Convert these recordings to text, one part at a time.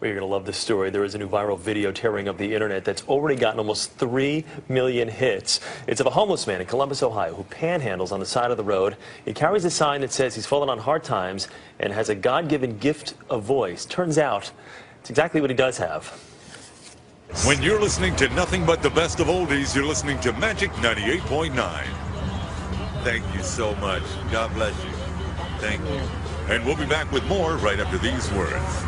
Well, you're going to love this story. There is a new viral video tearing up the internet that's already gotten almost 3 million hits. It's of a homeless man in Columbus, Ohio, who panhandles on the side of the road. He carries a sign that says he's fallen on hard times and has a God-given gift of voice. Turns out it's exactly what he does have. When you're listening to nothing but the best of oldies, you're listening to Magic 98.9. Thank you so much. God bless you. Thank you. And we'll be back with more right after these words.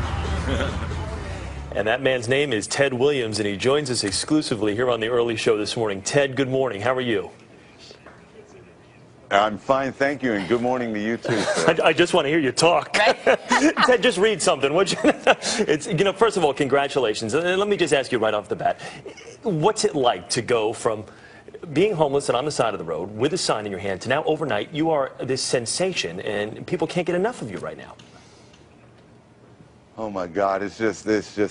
And that man's name is Ted Williams, and he joins us exclusively here on the early show this morning. Ted, good morning. How are you? I'm fine, thank you, and good morning to you too. I just want to hear you talk. Right? Ted, just read something, would you? First of all, congratulations. And let me just ask you right off the bat, what's it like to go from being homeless and on the side of the road with a sign in your hand to now overnight you are this sensation and people can't get enough of you right now? Oh my God, it's just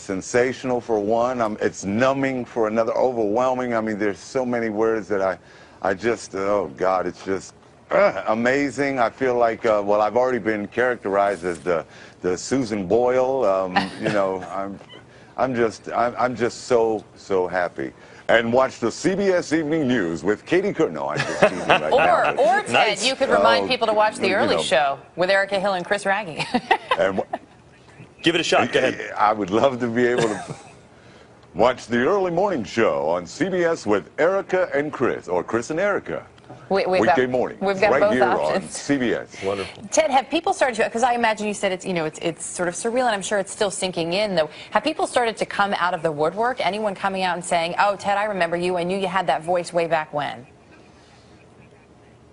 sensational for one. It's numbing for another, overwhelming. I mean, there's so many words that I just, oh God, it's just amazing. I feel like, well, I've already been characterized as the Susan Boyle. I'm just so happy. And watch the CBS Evening News with Katie Couric. No, I'm just teasing right now. Or Ted, nice. You could remind people to watch The Early Show with Erica Hill and Chris Raggi. Give it a shot. Go ahead. I would love to be able to watch the early morning show on CBS with Erica and Chris, or Chris and Erica. Weekday morning. We've got right both here options. On CBS. Wonderful. Ted, have people started to, because I imagine you said it's sort of surreal, and I'm sure it's still sinking in, though. Have people started to come out of the woodwork? Anyone coming out and saying, oh, Ted, I remember you. I knew you had that voice way back when.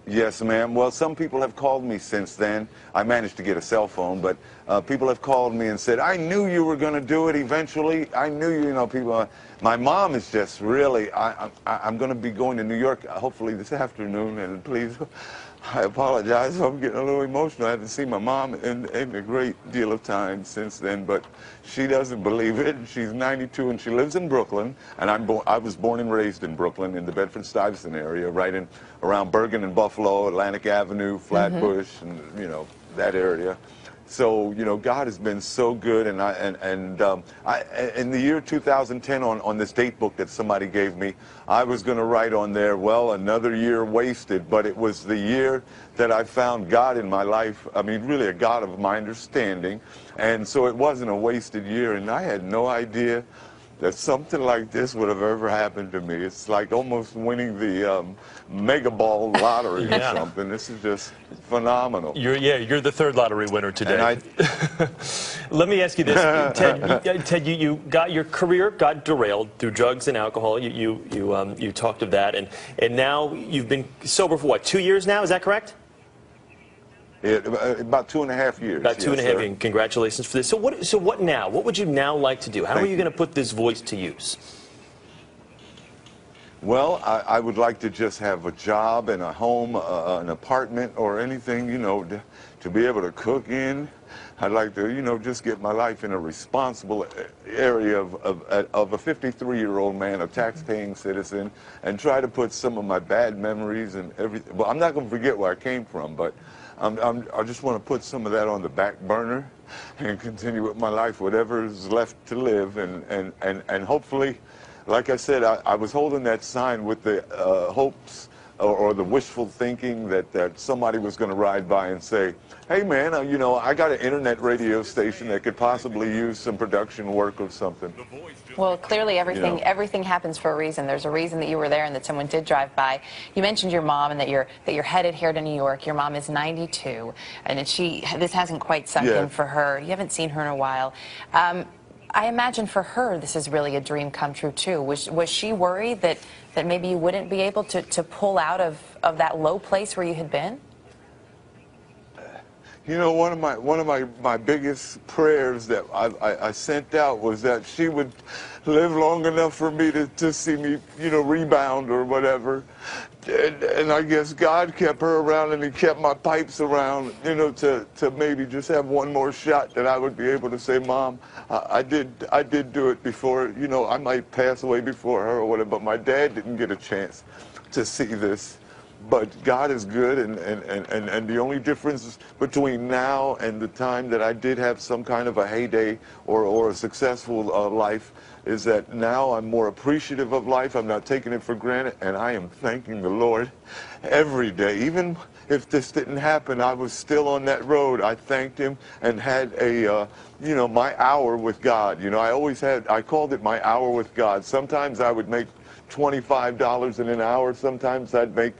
Yes, ma'am. Well, some people have called me since then. I managed to get a cell phone, but people have called me and said, I knew you were going to do it eventually. I knew people. My mom is just really, I'm going to be going to New York hopefully this afternoon, and please, I apologize if I'm getting a little emotional. I haven't seen my mom in a great deal of time since then, but she doesn't believe it. She's 92 and she lives in Brooklyn, and I was born and raised in Brooklyn in the Bedford-Stuyvesant area, right around Bergen and Buffalo, Atlantic Avenue, Flatbush, and that area. So God has been so good, and in the year 2010, on this date book that somebody gave me, I was going to write on there, well, another year wasted, but it was the year that I found God in my life. I mean, really a God of my understanding, and so it wasn't a wasted year, and I had no idea that something like this would have ever happened to me. It's like almost winning the mega ball lottery or something. This is just phenomenal. You're the third lottery winner today. Let me ask you this, Ted. You got your career got derailed through drugs and alcohol. You talked of that, and now you've been sober for what, 2 years now? Is that correct? About 2.5 years. About 2.5 years. And congratulations for this. So what now? What would you now like to do? How are you going to put this voice to use? Well, I would like to just have a job and a home, an apartment or anything, to be able to cook in. I'd like to, just get my life in a responsible area of a 53-year-old man, a tax-paying citizen, and try to put some of my bad memories and everything. Well, I'm not going to forget where I came from, but I just want to put some of that on the back burner and continue with my life, whatever is left to live, and hopefully, like I said, I was holding that sign with the hopes or the wishful thinking that somebody was going to ride by and say, hey man, I got an internet radio station that could possibly use some production work or something. Well, clearly everything happens for a reason. There's a reason that you were there and that someone did drive by. You mentioned your mom and that you're headed here to New York. Your mom is 92, and this hasn't quite sunk in for her. You haven't seen her in a while. I imagine for her this is really a dream come true too. Was she worried that maybe you wouldn't be able to pull out of that low place where you had been? One of my biggest prayers that I sent out was that she would live long enough for me to see me, rebound or whatever. And I guess God kept her around, and He kept my pipes around, to maybe just have one more shot that I would be able to say, Mom, I did do it before. I might pass away before her or whatever, but my dad didn't get a chance to see this. But God is good, and the only difference between now and the time that I did have some kind of a heyday or a successful life is that now I'm more appreciative of life. I'm not taking it for granted, and I am thanking the Lord every day. Even if this didn't happen, I was still on that road. I thanked Him and had a, my hour with God. I called it my hour with God. Sometimes I would make $25 in an hour. Sometimes I'd make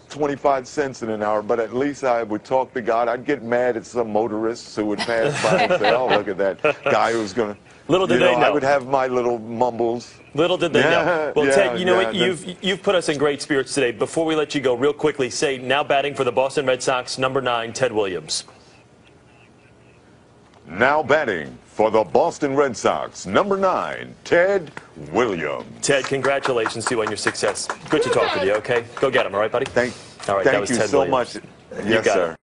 25 cents in an hour, but at least I would talk to God. I'd get mad at some motorists who would pass by and say, oh, look at that guy who's going to... Little did they know. I would have my little mumbles. Little did they know. Well, yeah, Ted, you know what? yeah, You've put us in great spirits today. Before we let you go, real quickly, say now batting for the Boston Red Sox, number 9, Ted Williams. Now batting for the Boston Red Sox, number 9, Ted Williams. Ted, congratulations to you on your success. Good to talk with you, okay? Go get him, all right, buddy? Thank all right, that was you Ted so Williams. much. Yes, sir.